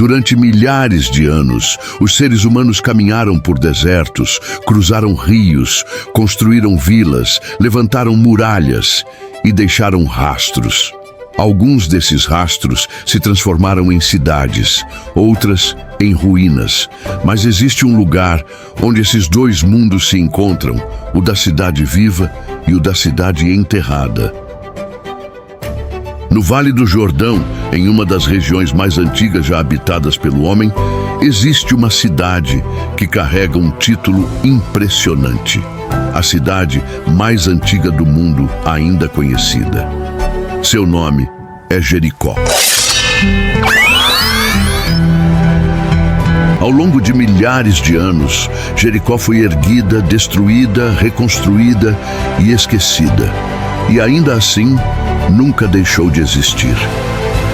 Durante milhares de anos, os seres humanos caminharam por desertos, cruzaram rios, construíram vilas, levantaram muralhas e deixaram rastros. Alguns desses rastros se transformaram em cidades, outras em ruínas. Mas existe um lugar onde esses dois mundos se encontram, o da cidade viva e o da cidade enterrada. No Vale do Jordão, em uma das regiões mais antigas já habitadas pelo homem, existe uma cidade que carrega um título impressionante. A cidade mais antiga do mundo ainda conhecida. Seu nome é Jericó. Ao longo de milhares de anos, Jericó foi erguida, destruída, reconstruída e esquecida. E ainda assim, nunca deixou de existir.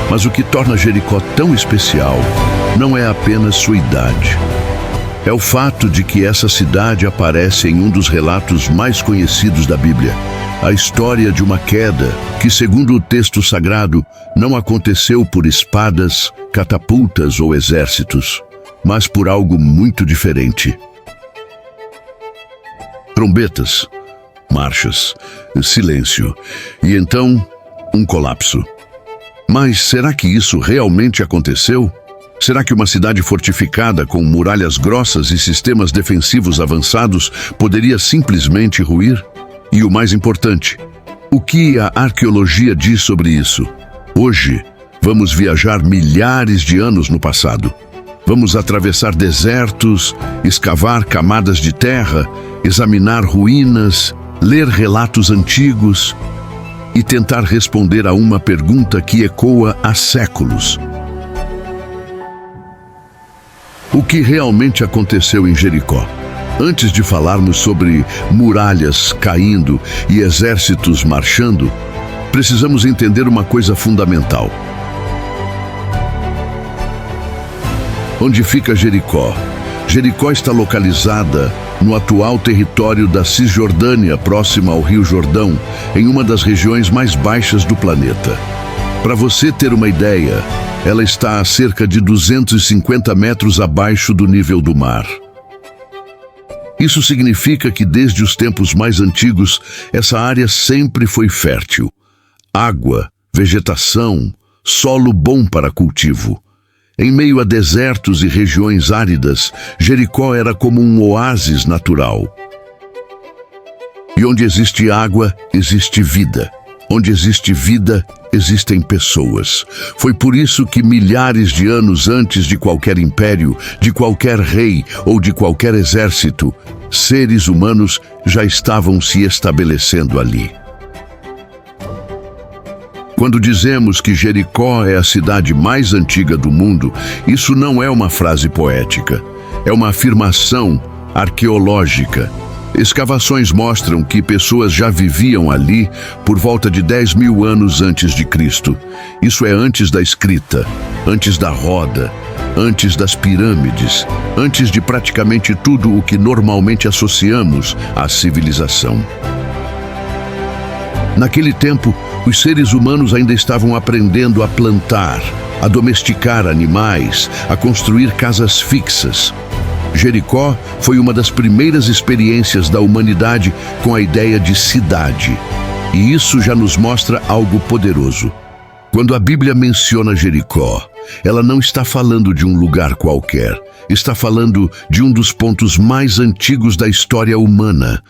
Mas o que torna Jericó tão especial não é apenas sua idade. É o fato de que essa cidade aparece em um dos relatos mais conhecidos da Bíblia. A história de uma queda que, segundo o texto sagrado, não aconteceu por espadas, catapultas ou exércitos, mas por algo muito diferente. Trombetas, marchas, silêncio e então um colapso. Mas será que isso realmente aconteceu? Será que uma cidade fortificada com muralhas grossas e sistemas defensivos avançados poderia simplesmente ruir? E o mais importante, o que a arqueologia diz sobre isso? Hoje, vamos viajar milhares de anos no passado. Vamos atravessar desertos, escavar camadas de terra, examinar ruínas, ler relatos antigos e tentar responder a uma pergunta que ecoa há séculos. O que realmente aconteceu em Jericó? Antes de falarmos sobre muralhas caindo e exércitos marchando, precisamos entender uma coisa fundamental. Onde fica Jericó? Jericó está localizada no atual território da Cisjordânia, próxima ao Rio Jordão, em uma das regiões mais baixas do planeta. Para você ter uma ideia, ela está a cerca de 250 metros abaixo do nível do mar. Isso significa que desde os tempos mais antigos, essa área sempre foi fértil. Água, vegetação, solo bom para cultivo. Em meio a desertos e regiões áridas, Jericó era como um oásis natural. E onde existe água, existe vida. Onde existe vida, existem pessoas. Foi por isso que milhares de anos antes de qualquer império, de qualquer rei ou de qualquer exército, seres humanos já estavam se estabelecendo ali. Quando dizemos que Jericó é a cidade mais antiga do mundo, isso não é uma frase poética, é uma afirmação arqueológica. Escavações mostram que pessoas já viviam ali por volta de 10 mil anos antes de Cristo. Isso é antes da escrita, antes da roda, antes das pirâmides, antes de praticamente tudo o que normalmente associamos à civilização. Naquele tempo, os seres humanos ainda estavam aprendendo a plantar, a domesticar animais, a construir casas fixas. Jericó foi uma das primeiras experiências da humanidade com a ideia de cidade. E isso já nos mostra algo poderoso. Quando a Bíblia menciona Jericó, ela não está falando de um lugar qualquer. Está falando de um dos pontos mais antigos da história humana.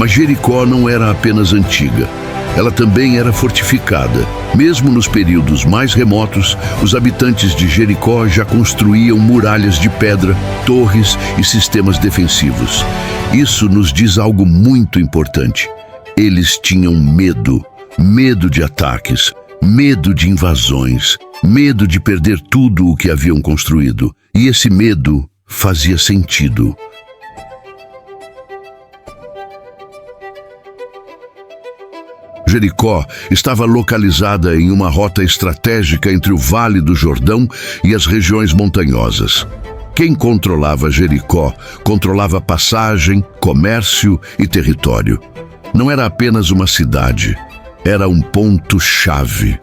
Mas Jericó não era apenas antiga, ela também era fortificada. Mesmo nos períodos mais remotos, os habitantes de Jericó já construíam muralhas de pedra, torres e sistemas defensivos. Isso nos diz algo muito importante. Eles tinham medo, medo de ataques, medo de invasões, medo de perder tudo o que haviam construído. E esse medo fazia sentido. Jericó estava localizada em uma rota estratégica entre o Vale do Jordão e as regiões montanhosas. Quem controlava Jericó controlava passagem, comércio e território. Não era apenas uma cidade, era um ponto-chave.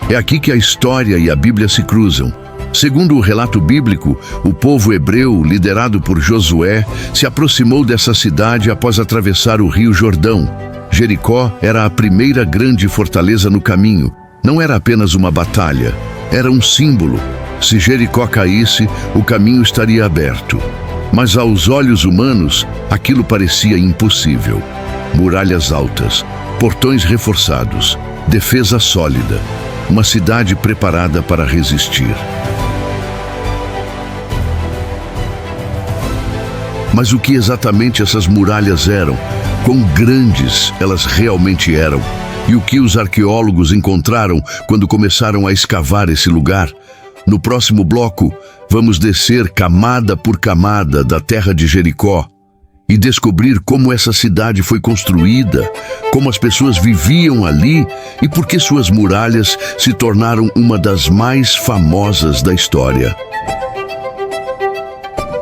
É aqui que a história e a Bíblia se cruzam. Segundo o relato bíblico, o povo hebreu, liderado por Josué, se aproximou dessa cidade após atravessar o rio Jordão. Jericó era a primeira grande fortaleza no caminho. Não era apenas uma batalha, era um símbolo. Se Jericó caísse, o caminho estaria aberto. Mas aos olhos humanos, aquilo parecia impossível. Muralhas altas, portões reforçados, defesa sólida. Uma cidade preparada para resistir. Mas o que exatamente essas muralhas eram? Quão grandes elas realmente eram? E o que os arqueólogos encontraram quando começaram a escavar esse lugar? No próximo bloco, vamos descer camada por camada da terra de Jericó e descobrir como essa cidade foi construída, como as pessoas viviam ali e por que suas muralhas se tornaram uma das mais famosas da história.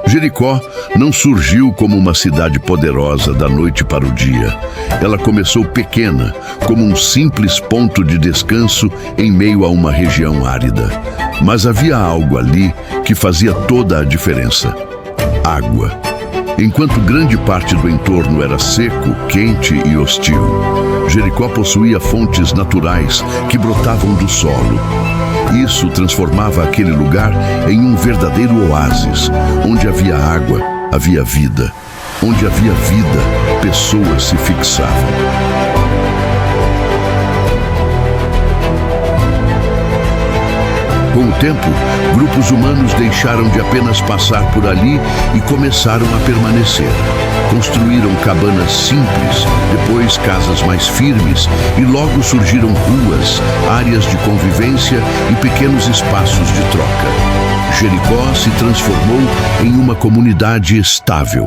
Jericó não surgiu como uma cidade poderosa da noite para o dia. Ela começou pequena, como um simples ponto de descanso em meio a uma região árida. Mas havia algo ali que fazia toda a diferença: água. Enquanto grande parte do entorno era seco, quente e hostil, Jericó possuía fontes naturais que brotavam do solo. Isso transformava aquele lugar em um verdadeiro oásis. Onde havia água, havia vida. Onde havia vida, pessoas se fixavam. Com o tempo, grupos humanos deixaram de apenas passar por ali e começaram a permanecer. Construíram cabanas simples, depois casas mais firmes e logo surgiram ruas, áreas de convivência e pequenos espaços de troca. Jericó se transformou em uma comunidade estável.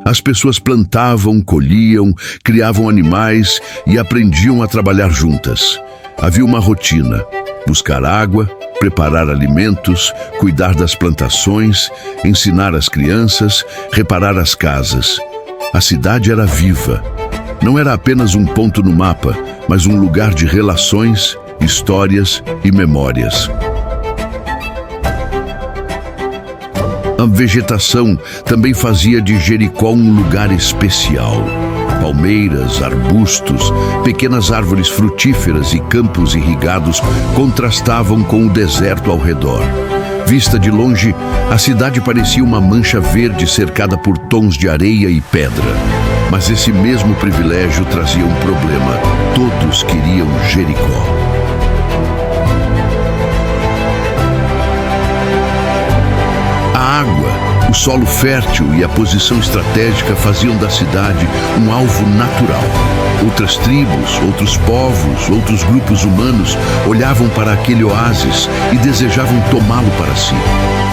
As pessoas plantavam, colhiam, criavam animais e aprendiam a trabalhar juntas. Havia uma rotina: buscar água, preparar alimentos, cuidar das plantações, ensinar as crianças, reparar as casas. A cidade era viva. Não era apenas um ponto no mapa, mas um lugar de relações, histórias e memórias. A vegetação também fazia de Jericó um lugar especial. Palmeiras, arbustos, pequenas árvores frutíferas e campos irrigados contrastavam com o deserto ao redor. Vista de longe, a cidade parecia uma mancha verde cercada por tons de areia e pedra. Mas esse mesmo privilégio trazia um problema: todos queriam Jericó. A água, o solo fértil e a posição estratégica faziam da cidade um alvo natural. Outras tribos, outros povos, outros grupos humanos olhavam para aquele oásis e desejavam tomá-lo para si.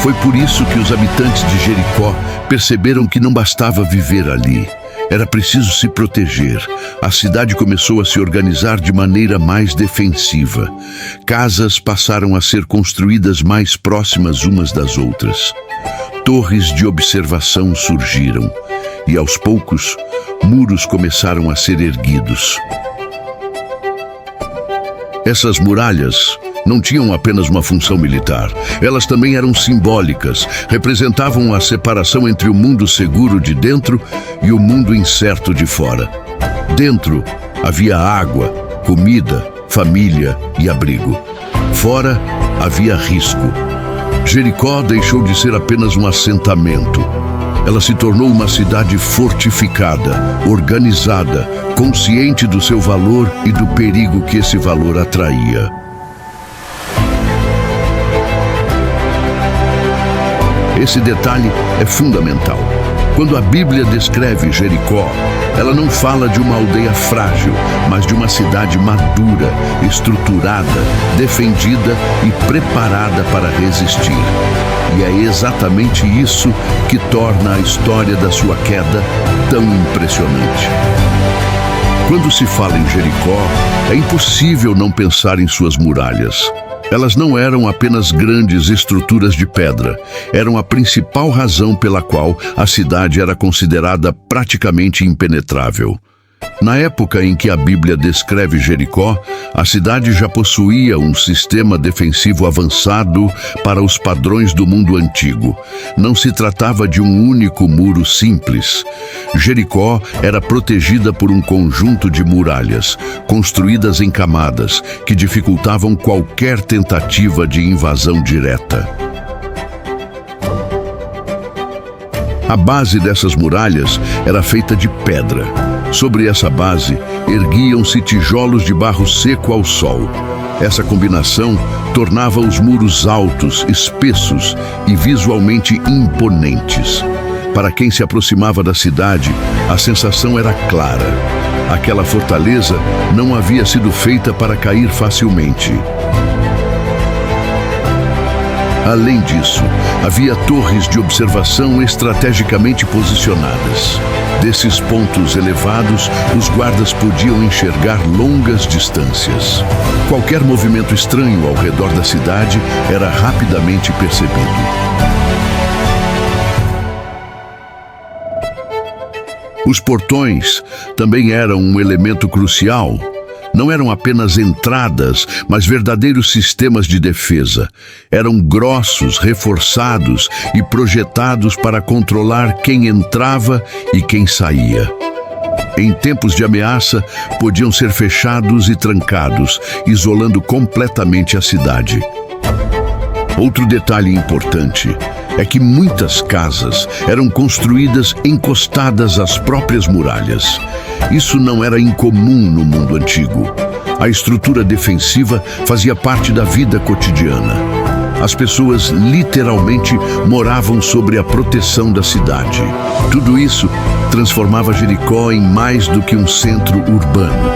Foi por isso que os habitantes de Jericó perceberam que não bastava viver ali. Era preciso se proteger. A cidade começou a se organizar de maneira mais defensiva. Casas passaram a ser construídas mais próximas umas das outras. Torres de observação surgiram e, aos poucos, muros começaram a ser erguidos. Essas muralhas não tinham apenas uma função militar. Elas também eram simbólicas, representavam a separação entre o mundo seguro de dentro e o mundo incerto de fora. Dentro havia água, comida, família e abrigo. Fora havia risco. Jericó deixou de ser apenas um assentamento. Ela se tornou uma cidade fortificada, organizada, consciente do seu valor e do perigo que esse valor atraía. Esse detalhe é fundamental. Quando a Bíblia descreve Jericó, ela não fala de uma aldeia frágil, mas de uma cidade madura, estruturada, defendida e preparada para resistir. E é exatamente isso que torna a história da sua queda tão impressionante. Quando se fala em Jericó, é impossível não pensar em suas muralhas. Elas não eram apenas grandes estruturas de pedra, eram a principal razão pela qual a cidade era considerada praticamente impenetrável. Na época em que a Bíblia descreve Jericó, a cidade já possuía um sistema defensivo avançado para os padrões do mundo antigo. Não se tratava de um único muro simples. Jericó era protegida por um conjunto de muralhas, construídas em camadas, que dificultavam qualquer tentativa de invasão direta. A base dessas muralhas era feita de pedra. Sobre essa base, erguiam-se tijolos de barro seco ao sol. Essa combinação tornava os muros altos, espessos e visualmente imponentes. Para quem se aproximava da cidade, a sensação era clara. Aquela fortaleza não havia sido feita para cair facilmente. Além disso, havia torres de observação estrategicamente posicionadas. Desses pontos elevados, os guardas podiam enxergar longas distâncias. Qualquer movimento estranho ao redor da cidade era rapidamente percebido. Os portões também eram um elemento crucial. Não eram apenas entradas, mas verdadeiros sistemas de defesa. Eram grossos, reforçados e projetados para controlar quem entrava e quem saía. Em tempos de ameaça, podiam ser fechados e trancados, isolando completamente a cidade. Outro detalhe importante é que muitas casas eram construídas encostadas às próprias muralhas. Isso não era incomum no mundo antigo. A estrutura defensiva fazia parte da vida cotidiana. As pessoas literalmente moravam sobre a proteção da cidade. Tudo isso transformava Jericó em mais do que um centro urbano.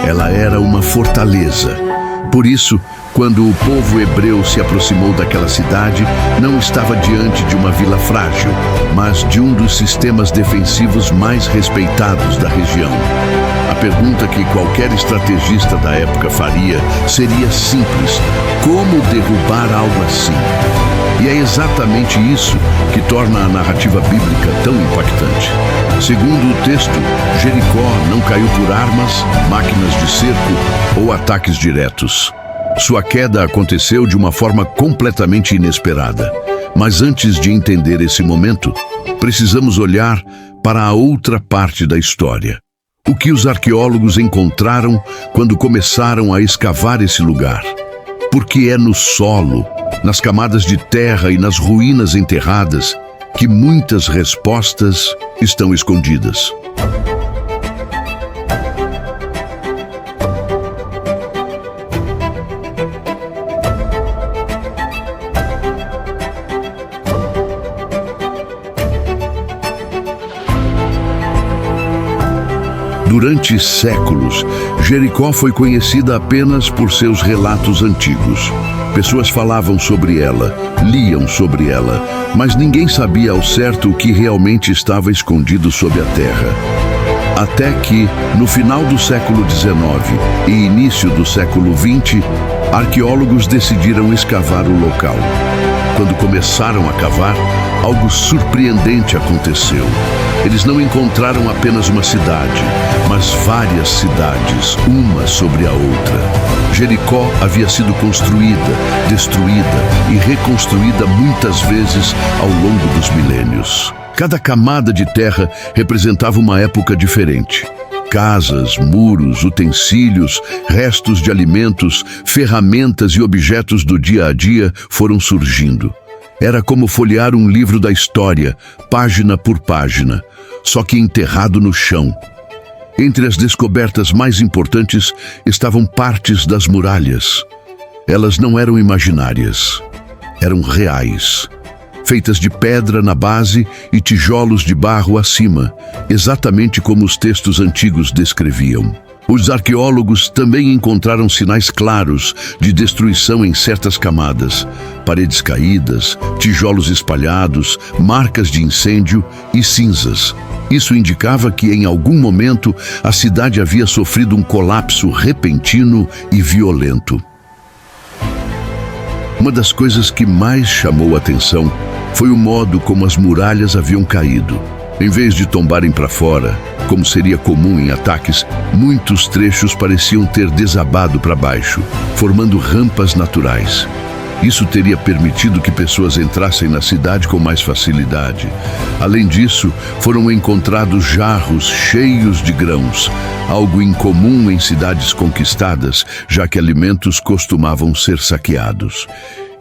Ela era uma fortaleza. Por isso, quando o povo hebreu se aproximou daquela cidade, não estava diante de uma vila frágil, mas de um dos sistemas defensivos mais respeitados da região. A pergunta que qualquer estrategista da época faria seria simples: como derrubar algo assim? E é exatamente isso que torna a narrativa bíblica tão impactante. Segundo o texto, Jericó não caiu por armas, máquinas de cerco ou ataques diretos. Sua queda aconteceu de uma forma completamente inesperada. Mas antes de entender esse momento, precisamos olhar para a outra parte da história. O que os arqueólogos encontraram quando começaram a escavar esse lugar? Porque é no solo, nas camadas de terra e nas ruínas enterradas, que muitas respostas estão escondidas. Durante séculos, Jericó foi conhecida apenas por seus relatos antigos. Pessoas falavam sobre ela, liam sobre ela, mas ninguém sabia ao certo o que realmente estava escondido sob a terra. Até que, no final do século XIX e início do século XX, arqueólogos decidiram escavar o local. Quando começaram a cavar, algo surpreendente aconteceu. Eles não encontraram apenas uma cidade, mas várias cidades, uma sobre a outra. Jericó havia sido construída, destruída e reconstruída muitas vezes ao longo dos milênios. Cada camada de terra representava uma época diferente. Casas, muros, utensílios, restos de alimentos, ferramentas e objetos do dia a dia foram surgindo. Era como folhear um livro da história, página por página, só que enterrado no chão. Entre as descobertas mais importantes estavam partes das muralhas. Elas não eram imaginárias, eram reais. Feitas de pedra na base e tijolos de barro acima, exatamente como os textos antigos descreviam. Os arqueólogos também encontraram sinais claros de destruição em certas camadas, paredes caídas, tijolos espalhados, marcas de incêndio e cinzas. Isso indicava que em algum momento a cidade havia sofrido um colapso repentino e violento. Uma das coisas que mais chamou a atenção foi o modo como as muralhas haviam caído. Em vez de tombarem para fora, como seria comum em ataques, muitos trechos pareciam ter desabado para baixo, formando rampas naturais. Isso teria permitido que pessoas entrassem na cidade com mais facilidade. Além disso, foram encontrados jarros cheios de grãos, algo incomum em cidades conquistadas, já que alimentos costumavam ser saqueados.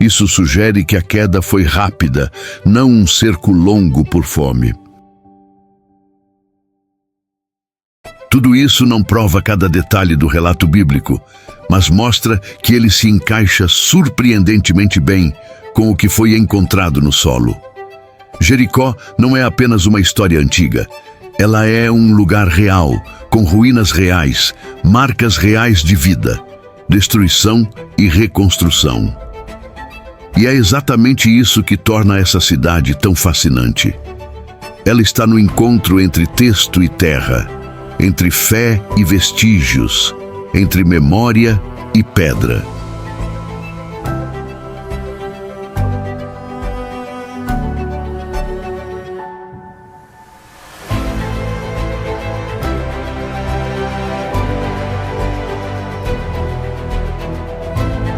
Isso sugere que a queda foi rápida, não um cerco longo por fome. Tudo isso não prova cada detalhe do relato bíblico, mas mostra que ele se encaixa surpreendentemente bem com o que foi encontrado no solo. Jericó não é apenas uma história antiga. Ela é um lugar real, com ruínas reais, marcas reais de vida, destruição e reconstrução. E é exatamente isso que torna essa cidade tão fascinante. Ela está no encontro entre texto e terra, entre fé e vestígios, entre memória e pedra.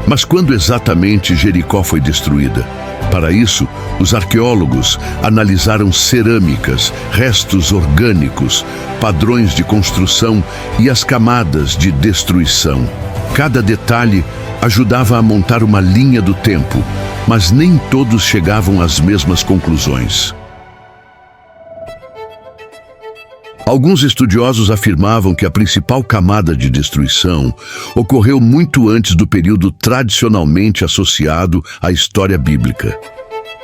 Mas quando exatamente Jericó foi destruída? Para isso, os arqueólogos analisaram cerâmicas, restos orgânicos, padrões de construção e as camadas de destruição. Cada detalhe ajudava a montar uma linha do tempo, mas nem todos chegavam às mesmas conclusões. Alguns estudiosos afirmavam que a principal camada de destruição ocorreu muito antes do período tradicionalmente associado à história bíblica.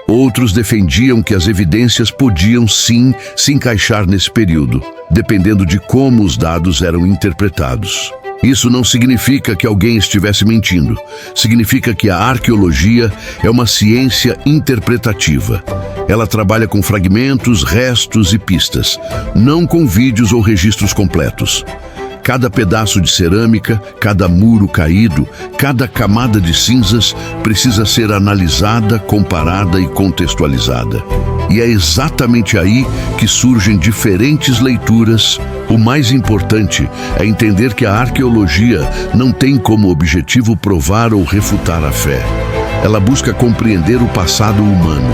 Outros defendiam que as evidências podiam sim se encaixar nesse período, dependendo de como os dados eram interpretados. Isso não significa que alguém estivesse mentindo. Significa que a arqueologia é uma ciência interpretativa. Ela trabalha com fragmentos, restos e pistas, não com vídeos ou registros completos. Cada pedaço de cerâmica, cada muro caído, cada camada de cinzas precisa ser analisada, comparada e contextualizada. E é exatamente aí que surgem diferentes leituras. O mais importante é entender que a arqueologia não tem como objetivo provar ou refutar a fé. Ela busca compreender o passado humano.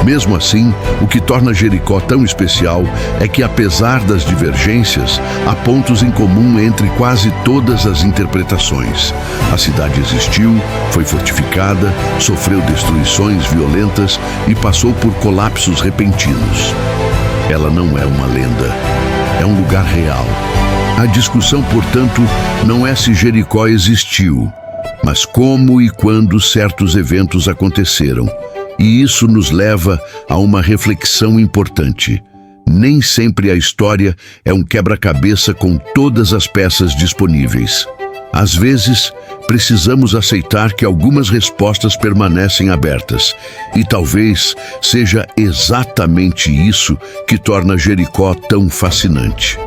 Mesmo assim, o que torna Jericó tão especial é que, apesar das divergências, há pontos em comum entre quase todas as interpretações. A cidade existiu, foi fortificada, sofreu destruições violentas e passou por colapsos repentinos. Ela não é uma lenda, é um lugar real. A discussão, portanto, não é se Jericó existiu, mas como e quando certos eventos aconteceram. E isso nos leva a uma reflexão importante. Nem sempre a história é um quebra-cabeça com todas as peças disponíveis. Às vezes, precisamos aceitar que algumas respostas permanecem abertas. E talvez seja exatamente isso que torna Jericó tão fascinante.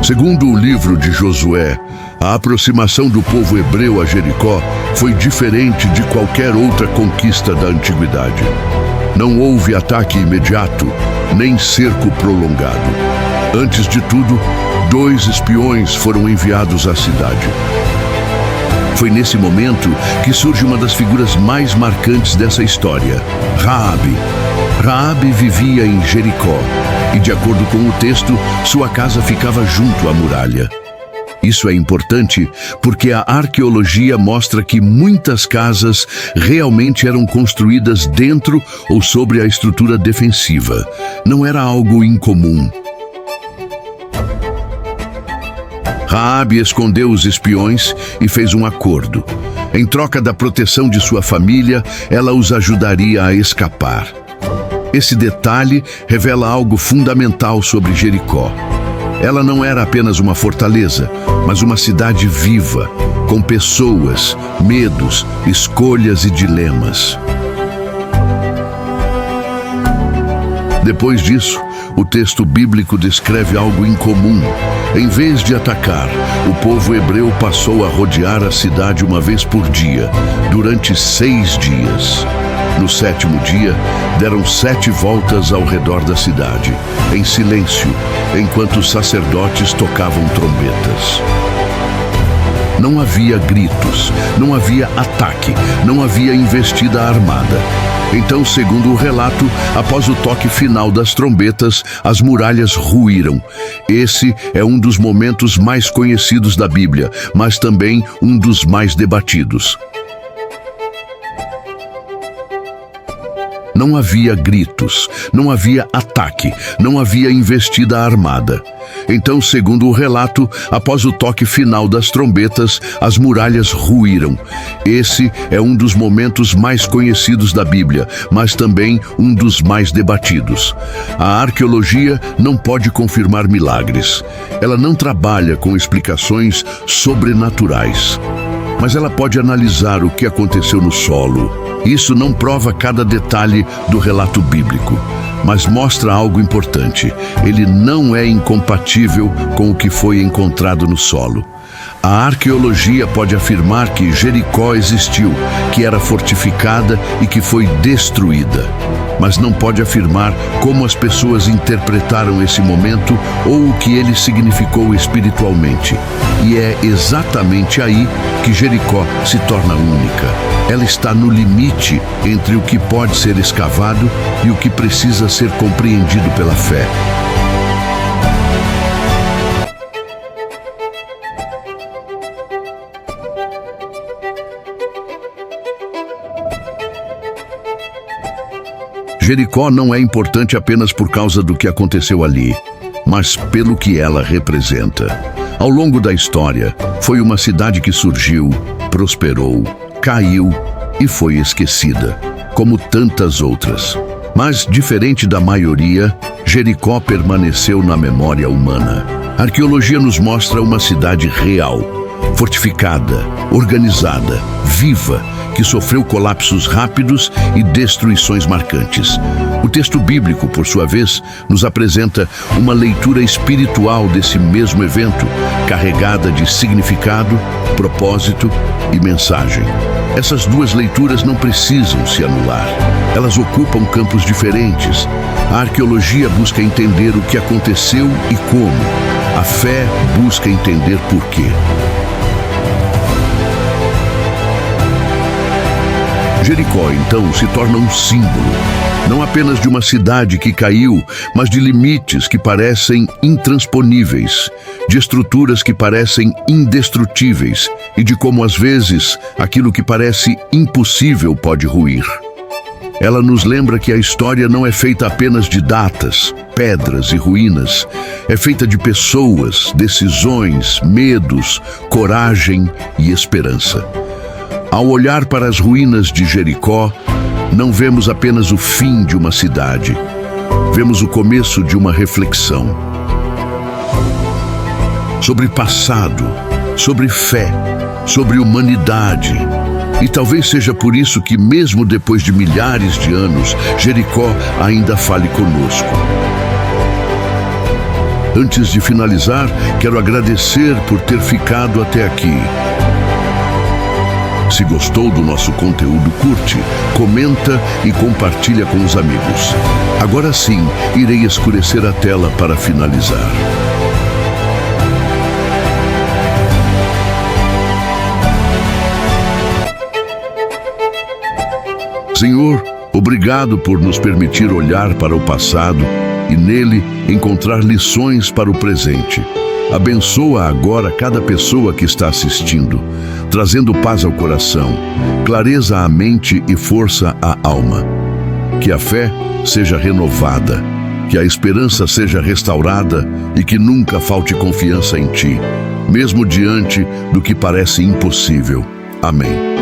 Segundo o livro de Josué, a aproximação do povo hebreu a Jericó foi diferente de qualquer outra conquista da antiguidade. Não houve ataque imediato, nem cerco prolongado. Antes de tudo, 2 espiões foram enviados à cidade. Foi nesse momento que surge uma das figuras mais marcantes dessa história, Raabe. Raabe vivia em Jericó e, de acordo com o texto, sua casa ficava junto à muralha. Isso é importante porque a arqueologia mostra que muitas casas realmente eram construídas dentro ou sobre a estrutura defensiva. Não era algo incomum. Raabe escondeu os espiões e fez um acordo. Em troca da proteção de sua família, ela os ajudaria a escapar. Esse detalhe revela algo fundamental sobre Jericó. Ela não era apenas uma fortaleza, mas uma cidade viva, com pessoas, medos, escolhas e dilemas. Depois disso, o texto bíblico descreve algo incomum. Em vez de atacar, o povo hebreu passou a rodear a cidade uma vez por dia, durante 6 dias. No 7º dia, deram 7 voltas ao redor da cidade, em silêncio, enquanto os sacerdotes tocavam trombetas. Não havia gritos, não havia ataque, não havia investida armada. Então, segundo o relato, após o toque final das trombetas, as muralhas ruíram. Esse é um dos momentos mais conhecidos da Bíblia, mas também um dos mais debatidos. Não havia gritos, não havia ataque, não havia investida armada. Então, segundo o relato, após o toque final das trombetas, as muralhas ruíram. Esse é um dos momentos mais conhecidos da Bíblia, mas também um dos mais debatidos. A arqueologia não pode confirmar milagres. Ela não trabalha com explicações sobrenaturais. Mas ela pode analisar o que aconteceu no solo. Isso não prova cada detalhe do relato bíblico, mas mostra algo importante. Ele não é incompatível com o que foi encontrado no solo. A arqueologia pode afirmar que Jericó existiu, que era fortificada e que foi destruída. Mas não pode afirmar como as pessoas interpretaram esse momento ou o que ele significou espiritualmente. E é exatamente aí que Jericó se torna única. Ela está no limite entre o que pode ser escavado e o que precisa ser compreendido pela fé. Jericó não é importante apenas por causa do que aconteceu ali, mas pelo que ela representa. Ao longo da história, foi uma cidade que surgiu, prosperou, caiu e foi esquecida, como tantas outras. Mas, diferente da maioria, Jericó permaneceu na memória humana. A arqueologia nos mostra uma cidade real, fortificada, organizada, viva, que sofreu colapsos rápidos e destruições marcantes. O texto bíblico, por sua vez, nos apresenta uma leitura espiritual desse mesmo evento, carregada de significado, propósito e mensagem. Essas duas leituras não precisam se anular. Elas ocupam campos diferentes. A arqueologia busca entender o que aconteceu e como. A fé busca entender por quê. Jericó, então, se torna um símbolo, não apenas de uma cidade que caiu, mas de limites que parecem intransponíveis, de estruturas que parecem indestrutíveis e de como, às vezes, aquilo que parece impossível pode ruir. Ela nos lembra que a história não é feita apenas de datas, pedras e ruínas. É feita de pessoas, decisões, medos, coragem e esperança. Ao olhar para as ruínas de Jericó, não vemos apenas o fim de uma cidade. Vemos o começo de uma reflexão sobre passado, sobre fé, sobre humanidade. E talvez seja por isso que, mesmo depois de milhares de anos, Jericó ainda fale conosco. Antes de finalizar, quero agradecer por ter ficado até aqui. Se gostou do nosso conteúdo, curte, comenta e compartilha com os amigos. Agora sim, irei escurecer a tela para finalizar. Senhor, obrigado por nos permitir olhar para o passado e nele encontrar lições para o presente. Abençoa agora cada pessoa que está assistindo, trazendo paz ao coração, clareza à mente e força à alma. Que a fé seja renovada, que a esperança seja restaurada e que nunca falte confiança em Ti. mesmo diante do que parece impossível. Amém.